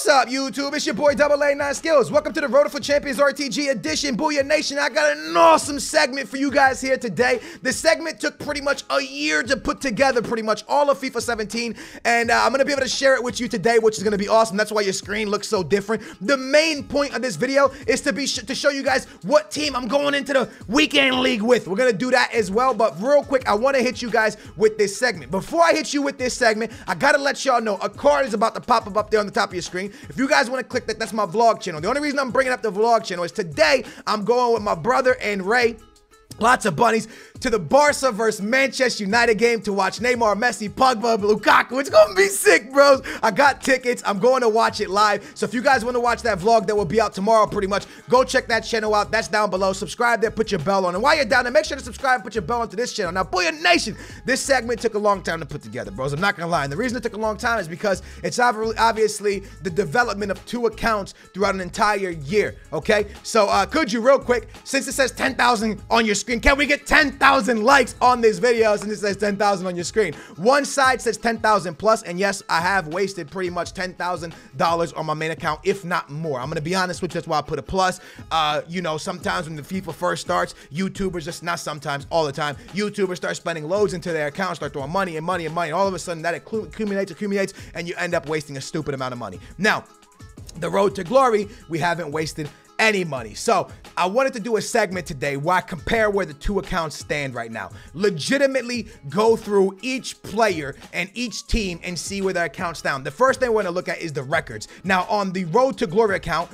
What's up, YouTube? It's your boy AA9 Skills. Welcome to the Road to FUT Champions RTG edition. Booyah Nation, I got an awesome segment for you guys here today. The segment took pretty much a year to put together, pretty much all of FIFA 17, and I'm going to be able to share it with you today, which is going to be awesome. That's why your screen looks so different. The main point of this video is to show you guys what team I'm going into the weekend league with. We're going to do that as well, but real quick, I want to hit you guys with this segment. Before I hit you with this segment, I got to let y'all know a card is about to pop up there on the top of your screen. If you guys want to click that, that's my vlog channel. The only reason I'm bringing up the vlog channel is today I'm going with my brother and Ray, lots of bunnies, to the Barca versus Manchester United game to watch Neymar, Messi, Pogba, Lukaku. It's gonna be sick, bros. I got tickets. I'm going to watch it live. So if you guys want to watch that vlog that will be out tomorrow, pretty much, go check that channel out. That's down below. Subscribe there, put your bell on. And while you're down there, make sure to subscribe and put your bell onto this channel. Now, Booyah Nation, this segment took a long time to put together, bros. I'm not gonna lie. And the reason it took a long time is because it's obviously the development of 2 accounts throughout an entire year, okay? So could you, real quick, since it says 10,000 on your screen, can we get 10,000 likes on this video since it says 10,000 on your screen? One side says 10,000 plus, and yes, I have wasted pretty much $10,000 on my main account, if not more. I'm gonna be honest with you, that's why I put a plus. You know, sometimes when the FIFA first starts, YouTubers, just not sometimes, all the time, YouTubers start spending loads into their account, start throwing money and money and money, and all of a sudden that accumulates, and you end up wasting a stupid amount of money. Now, the road to glory, we haven't wasted any money. So I wanted to do a segment today where I compare where the 2 accounts stand right now. Legitimately go through each player and each team and see where their accounts stand. The first thing we're going to look at is the records. Now, on the road to glory account,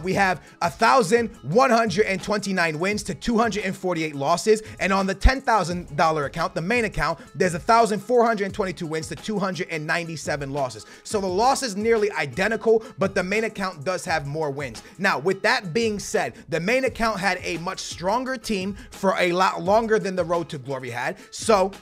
we have 1,129 wins to 248 losses. And on the $10,000 account, the main account, there's 1,422 wins to 297 losses. So the loss is nearly identical, but the main account does have more wins. Now, with that being said, the main account had a much stronger team for a lot longer than the road to glory had. So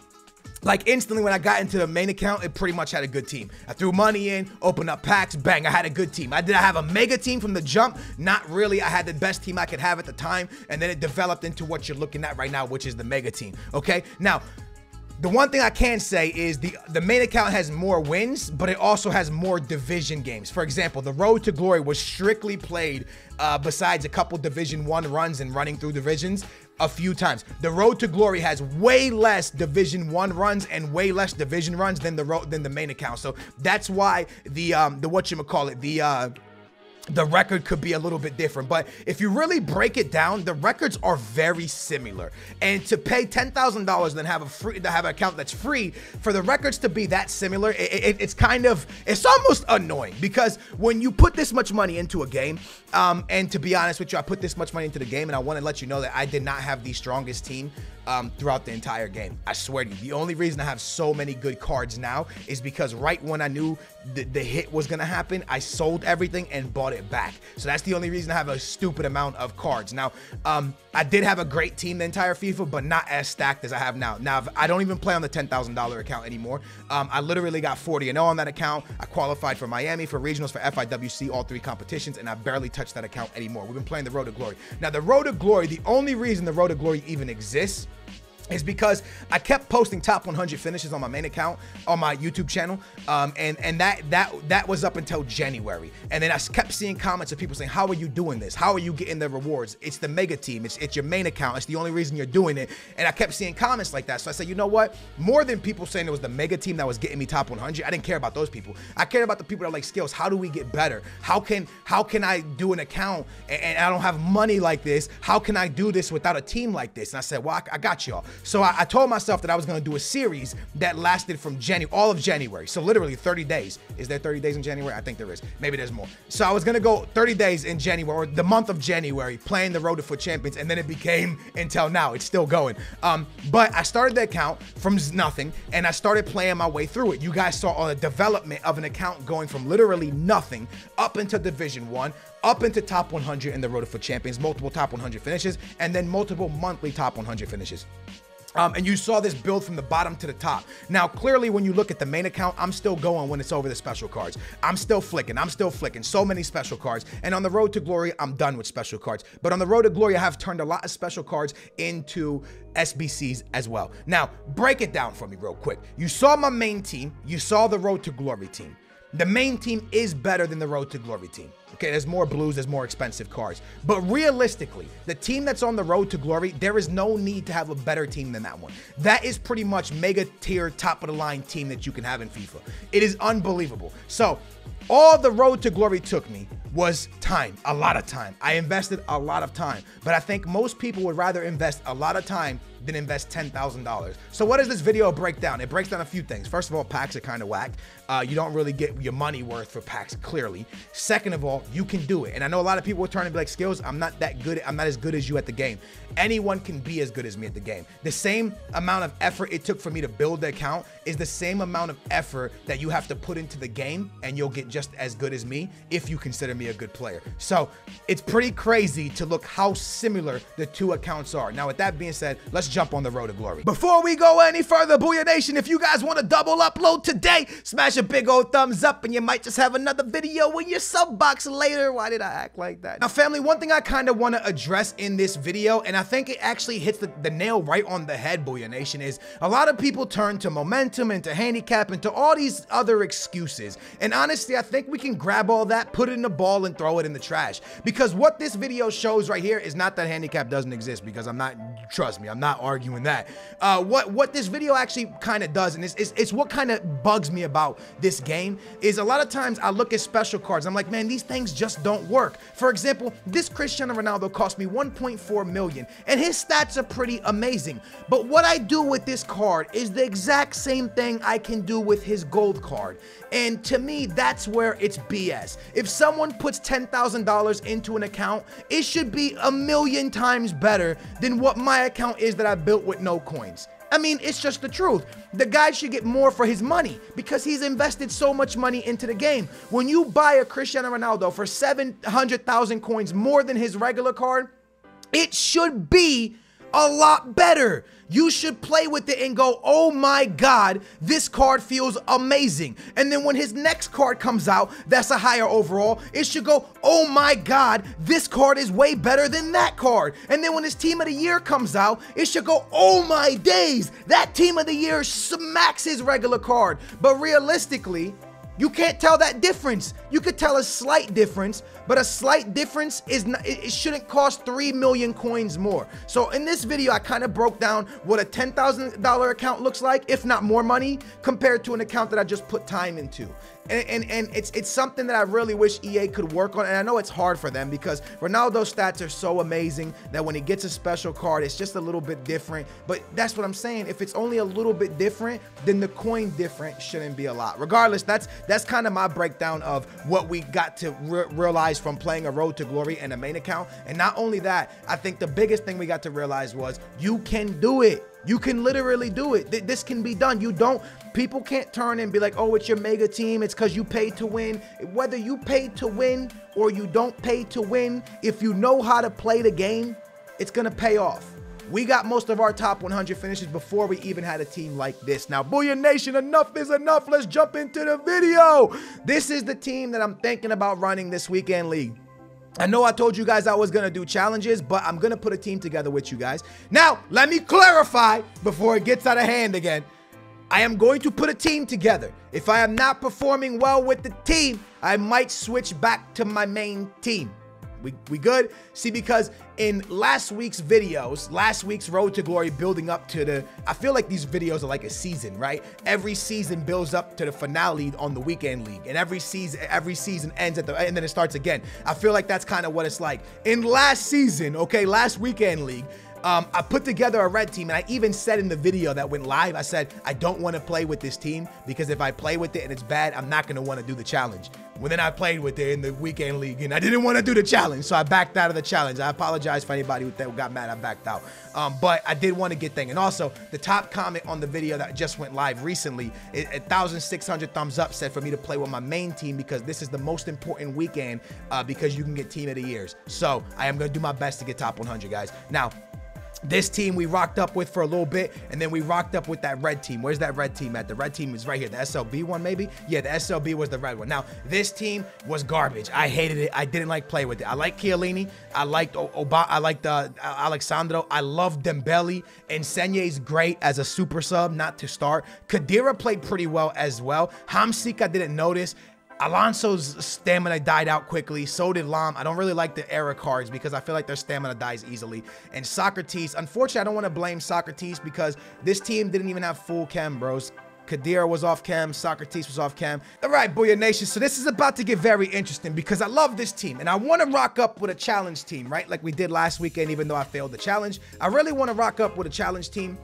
like instantly when I got into the main account, it pretty much had a good team. I threw money in, opened up packs, bang, I had a good team. Did I have a mega team from the jump? Not really. I had the best team I could have at the time, and then it developed into what you're looking at right now, which is the mega team, okay? Now, the one thing I can say is the main account has more wins, but it also has more division games. For example, the road to glory was strictly played besides a couple Division 1 runs and running through divisions a few times. The road to glory has way less Division 1 runs and way less division runs than the main account. So that's why the record could be a little bit different. But if you really break it down, the records are very similar. And to pay $10,000 and then have an account that's free, for the records to be that similar, it's almost annoying, because when you put this much money into a game, and to be honest with you, I put this much money into the game, and I want to let you know that I did not have the strongest team throughout the entire game. I swear to you, the only reason I have so many good cards now is because right when I knew the hit was gonna happen, I sold everything and bought it back. So that's the only reason I have a stupid amount of cards. Now, I did have a great team the entire FIFA, but not as stacked as I have now. Now, I don't even play on the $10,000 account anymore. I literally got 40-0 on that account. I qualified for Miami, for regionals, for FIWC, all 3 competitions, and I barely touched that account anymore. We've been playing the road to glory. Now, the road to glory, the only reason the road to glory even exists is because I kept posting top 100 finishes on my main account, on my YouTube channel, and that was up until January. And then I kept seeing comments of people saying, how are you doing this? How are you getting the rewards? It's the mega team. It's your main account. It's the only reason you're doing it. And I kept seeing comments like that. So I said, you know what? More than people saying it was the mega team that was getting me top 100, I didn't care about those people. I cared about the people that are like, Skills, how do we get better? How can I do an account and I don't have money like this? How can I do this without a team like this? And I said, well, I got y'all. So I told myself that I was going to do a series that lasted from all of January. So literally 30 days. Is there 30 days in January? I think there is. Maybe there's more. So I was going to go 30 days in January, or the month of January, playing the road to FUT Champions, and then it became until now. It's still going. But I started the account from nothing, and I started playing my way through it. You guys saw a development of an account going from literally nothing up into Division 1, up into top 100 in the road to FUT Champions, multiple top 100 finishes, and then multiple monthly top 100 finishes. And you saw this build from the bottom to the top. Now, clearly, when you look at the main account, I'm still going when it's over the special cards. I'm still flicking. So many special cards. And on the road to glory, I'm done with special cards. But on the road to glory, I have turned a lot of special cards into SBCs as well. Now, break it down for me real quick. You saw my main team. You saw the road to glory team. the main team is better than the Road to Glory team. Okay, there's more blues, there's more expensive cards. But realistically, the team that's on the Road to Glory, there is no need to have a better team than that one. That is pretty much mega tier, top of the line team that you can have in FIFA. It is unbelievable. So all the Road to Glory took me was time, a lot of time. I invested a lot of time, but I think most people would rather invest a lot of time than invest $10,000. So what does this video break down? It breaks down a few things. First of all, packs are kind of whack. You don't really get your money worth for packs, clearly. Second of all, you can do it. And I know a lot of people are trying to be like, Skills, I'm not that good. I'm not as good as you at the game. Anyone can be as good as me at the game. The same amount of effort it took for me to build the account is the same amount of effort that you have to put into the game, and you'll get just as good as me if you consider me a good player. So it's pretty crazy to look how similar the two accounts are. Now, with that being said, let's jump on the Road to Glory. Before we go any further, Booyah Nation, if you guys want to double upload today, smash a big old thumbs up and you might just have another video in your sub box later. Why did I act like that? Now, family, one thing I kind of want to address in this video, and I think it actually hits the nail right on the head, Booyah Nation, is a lot of people turn to momentum and to handicap and to all these other excuses. And honestly, I think we can grab all that, put it in the ball, and throw it in the trash. Because what this video shows right here is not that handicap doesn't exist, because I'm not, trust me, I'm not arguing that. What this video actually kind of does, and it's what kind of bugs me about this game, is a lot of times I look at special cards, I'm like, man, these things just don't work. For example, this Cristiano Ronaldo cost me 1.4 million, and his stats are pretty amazing. But what I do with this card is the exact same thing I can do with his gold card. And to me, that's where it's BS. If someone puts $10,000 into an account, it should be a million times better than what my account is that I built with no coins. I mean, it's just the truth. The guy should get more for his money because he's invested so much money into the game. When you buy a Cristiano Ronaldo for 700,000 coins more than his regular card, it should be a lot better. You should play with it and go, oh my God, this card feels amazing. And then when his next card comes out, that's a higher overall, it should go, oh my God, this card is way better than that card. And then when his team of the year comes out, it should go, oh my days, that team of the year smacks his regular card. But realistically, you can't tell that difference. You could tell a slight difference, but a slight difference is not, it shouldn't cost 3 million coins more. So in this video, I kind of broke down what a $10,000 account looks like, if not more money, compared to an account that I just put time into. And it's something that I really wish EA could work on. And I know it's hard for them because Ronaldo's stats are so amazing that when he gets a special card, it's just a little bit different. But that's what I'm saying. If it's only a little bit different, then the coin difference shouldn't be a lot. Regardless, that's kind of my breakdown of what we got to realize from playing a Road to Glory and a main account. And not only that, I think the biggest thing we got to realize was you can do it. You can literally do it. This can be done. People can't turn and be like, oh, it's your mega team. It's because you paid to win. Whether you paid to win or you don't pay to win, if you know how to play the game, it's going to pay off. We got most of our top 100 finishes before we even had a team like this. Now, Booyah Nation, enough is enough. Let's jump into the video. This is the team that I'm thinking about running this weekend league. I know I told you guys I was going to do challenges, but I'm going to put a team together with you guys. Now, let me clarify before it gets out of hand again. I am going to put a team together. If I am not performing well with the team, I might switch back to my main team. We good? See, because in last week's videos, last week's Road to Glory building up to I feel like these videos are like a season, right? Every season builds up to the finale on the weekend league, and every season ends at and then it starts again. I feel like that's kind of what it's like. In last season, okay, last weekend league, I put together a red team, and I even said in the video that went live, I said, I don't want to play with this team because if I play with it and it's bad, I'm not going to want to do the challenge. Well, then I played with it in the weekend league, and I didn't want to do the challenge, so I backed out of the challenge. I apologize for anybody who got mad I backed out. But I did want to get things. And also, the top comment on the video that just went live recently, 1,600 thumbs up, said for me to play with my main team because this is the most important weekend because you can get team of the years. So I am going to do my best to get top 100, guys. Now, this team we rocked up with for a little bit, and then we rocked up with that red team. Where's that red team at? The red team is right here. The SLB one, maybe? Yeah, the SLB was the red one. Now, this team was garbage. I hated it. I didn't like play with it. I like Chiellini. I liked I liked Alexandro. I love Dembele. And Senye's great as a super sub, not to start. Khedira played pretty well as well. Hamsik, I didn't notice. Alonso's stamina died out quickly. So did Lam. I don't really like the era cards because I feel like their stamina dies easily. And Socrates, unfortunately, I don't want to blame Socrates because this team didn't even have full chem, bros. Kadira was off chem, Socrates was off chem. All right, Booyah Nation, so this is about to get very interesting because I love this team and I want to rock up with a challenge team, right? Like we did last weekend, even though I failed the challenge. I really want to rock up with a challenge team.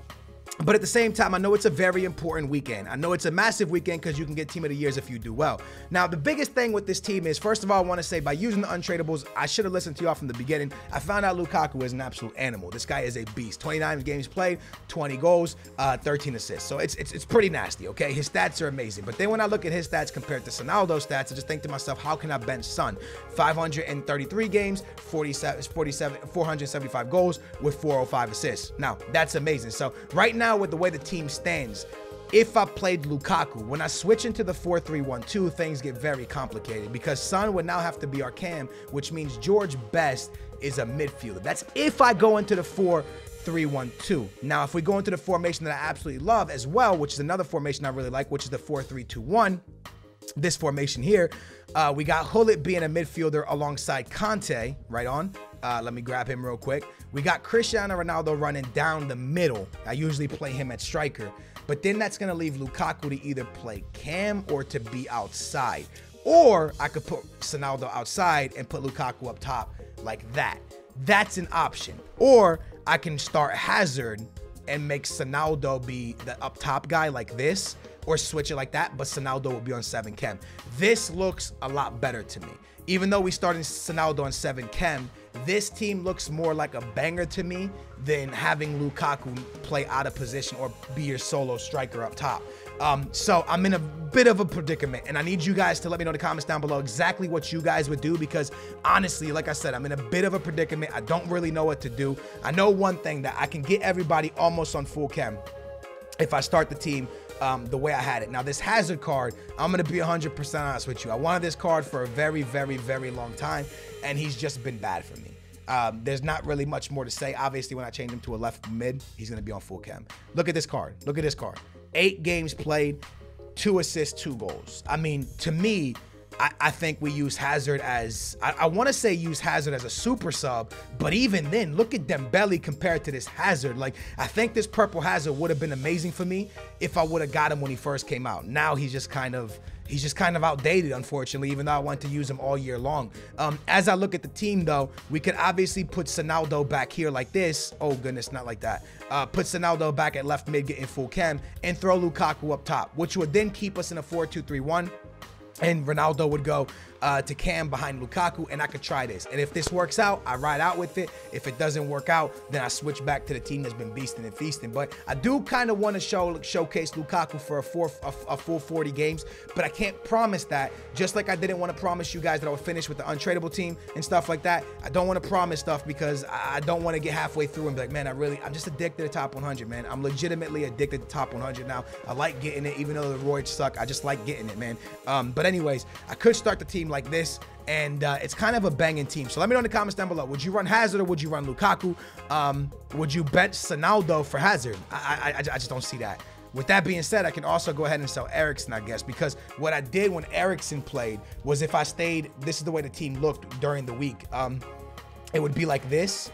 But at the same time, I know it's a very important weekend. I know it's a massive weekend because you can get Team of the Years if you do well. Now, the biggest thing with this team is, first of all, I want to say by using the untradables, I should have listened to y'all from the beginning. I found out Lukaku is an absolute animal. This guy is a beast. 29 games played, 20 goals, 13 assists. So it's pretty nasty, okay? His stats are amazing. But then when I look at his stats compared to Sonaldo's stats, I just think to myself, how can I bench Son? 533 games, 475 goals with 405 assists. Now, that's amazing. So right now, with the way the team stands, if I played Lukaku, when I switch into the 4-3-1-2, things get very complicated because Son would now have to be our cam, which means George Best is a midfielder. That's if I go into the 4-3-1-2. Now, if we go into the formation that I absolutely love as well, which is another formation I really like, which is the 4-3-2-1, this formation here, we got Hullet being a midfielder alongside Conte, right on. Let me grab him real quick. We got Cristiano Ronaldo running down the middle. I usually play him at striker, but then that's going to leave Lukaku to either play cam or to be outside. Or I could put Sonaldo outside and put Lukaku up top like that. That's an option. Or I can start Hazard and make Sonaldo be the up top guy like this, or switch it like that, but Sonaldo will be on 7 chem. This looks a lot better to me. Even though we started Sonaldo on 7 chem, this team looks more like a banger to me than having Lukaku play out of position or be your solo striker up top. So I'm in a bit of a predicament, and I need you guys to let me know in the comments down below exactly what you guys would do, because honestly, like I said, I'm in a bit of a predicament. I don't really know what to do. I know one thing, that I can get everybody almost on full chem if I start the team the way I had it. Now, this Hazard card, I'm going to be 100% honest with you. I wanted this card for a very, very, very long time, and he's just been bad for me. There's not really much more to say. Obviously, when I change him to a left mid, he's going to be on full chem. Look at this card. Look at this card. 8 games played, 2 assists, 2 goals. I mean, to me, I think we use Hazard as, I want to say use Hazard as a super sub, but even then, look at Dembele compared to this Hazard. Like, I think this purple Hazard would have been amazing for me if I would have got him when he first came out. Now he's just kind of outdated, unfortunately, even though I want to use him all year long. As I look at the team, though, we could obviously put Sonaldo back here like this. Oh, goodness, not like that. Put Sonaldo back at left mid, getting full chem, and throw Lukaku up top, which would then keep us in a 4-2-3-1. And Ronaldo would go to cam behind Lukaku, and I could try this. And if this works out, I ride out with it. If it doesn't work out, then I switch back to the team that's been beasting and feasting. But I do kind of want to showcase Lukaku for a full 40 games, but I can't promise that. Just like I didn't want to promise you guys that I would finish with the untradeable team and stuff like that. I don't want to promise stuff because I don't want to get halfway through and be like, man, I'm just addicted to top 100, man. I'm legitimately addicted to top 100 now. I like getting it, even though the roids suck. I just like getting it, man. But anyways, I could start the team like this, and it's kind of a banging team. So let me know in the comments down below. Would you run Hazard or would you run Lukaku? Would you bench Sonaldo for Hazard? I just don't see that. With that being said, I can also go ahead and sell Eriksen, I guess, because what I did when Eriksen played was, if I stayed, this is the way the team looked during the week. It would be like this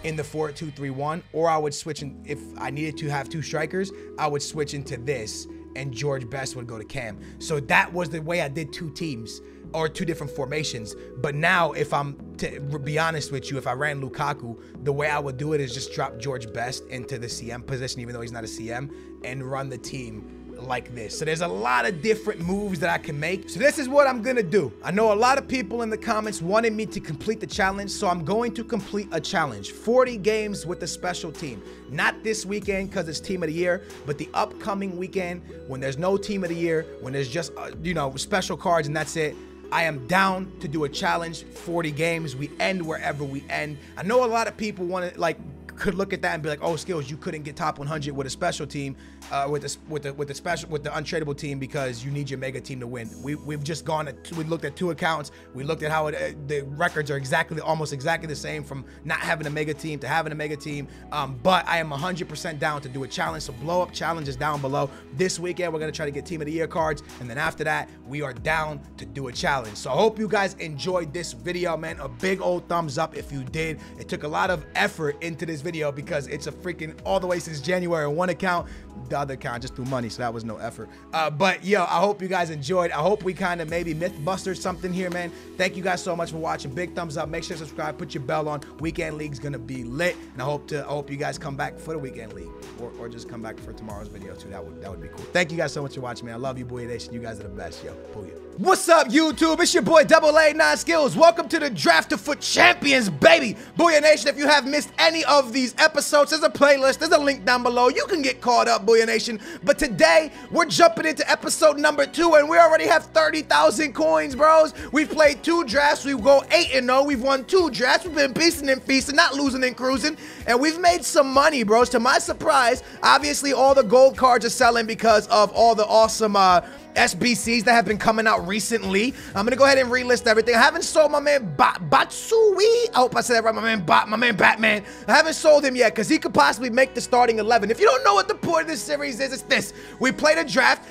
in the 4-2-3-1, or I would switch in, if I needed to have 2 strikers, I would switch into this, and George Best would go to cam. So that was the way I did 2 teams, or 2 different formations. But now, if I'm to be honest with you, if I ran Lukaku, the way I would do it is just drop George Best into the CM position, even though he's not a CM, and run the team like this. So there's a lot of different moves that I can make. So this is what I'm gonna do. I know a lot of people in the comments wanted me to complete the challenge, so I'm going to complete a challenge. 40 games with a special team. Not this weekend because it's team of the year, but the upcoming weekend when there's no team of the year, when there's just special cards and that's it. I am down to do a challenge, 40 games. We end wherever we end. I know a lot of people want to could look at that and be like, oh, Skills, you couldn't get top 100 with a special team, with the untradeable team because you need your mega team to win. We've just we looked at 2 accounts. We looked at how the records are almost exactly the same from not having a mega team to having a mega team. But I am 100% down to do a challenge. So blow up challenges down below. This weekend, we're gonna try to get Team of the Year cards, and then after that, we are down to do a challenge. So I hope you guys enjoyed this video, man. A big old thumbs up if you did. It took a lot of effort into this video because it's a freaking all the way since January on one account. The other account just threw money, so that was no effort. But yo, I hope you guys enjoyed. I hope we kind of maybe myth busted something here, man. Thank you guys so much for watching. Big thumbs up. Make sure to subscribe. Put your bell on. Weekend League's gonna be lit, and I hope you guys come back for the Weekend League, or just come back for tomorrow's video too. That would be cool. Thank you guys so much for watching, man. I love you, Booyah Nation. You guys are the best, yo. Booyah. What's up, YouTube? It's your boy AA9 Skills. Welcome to the Draft to Foot Champions, baby. Booyah Nation, if you have missed any of these episodes, there's a playlist, there's a link down below. You can get caught up, Booyah Nation. But today, we're jumping into episode number 2, and we already have 30,000 coins, bros. We've played 2 drafts. We go 8-0. We've won 2 drafts. We've been beasting and feasting, not losing and cruising. And we've made some money, bros. To my surprise, obviously, all the gold cards are selling because of all the awesome SBCs that have been coming out recently. I'm gonna go ahead and relist everything. I haven't sold my man Batsui. I hope I said that right, my man Batman. I haven't sold him yet because he could possibly make the starting 11. If you don't know what the point of this series is, it's this. We played a draft.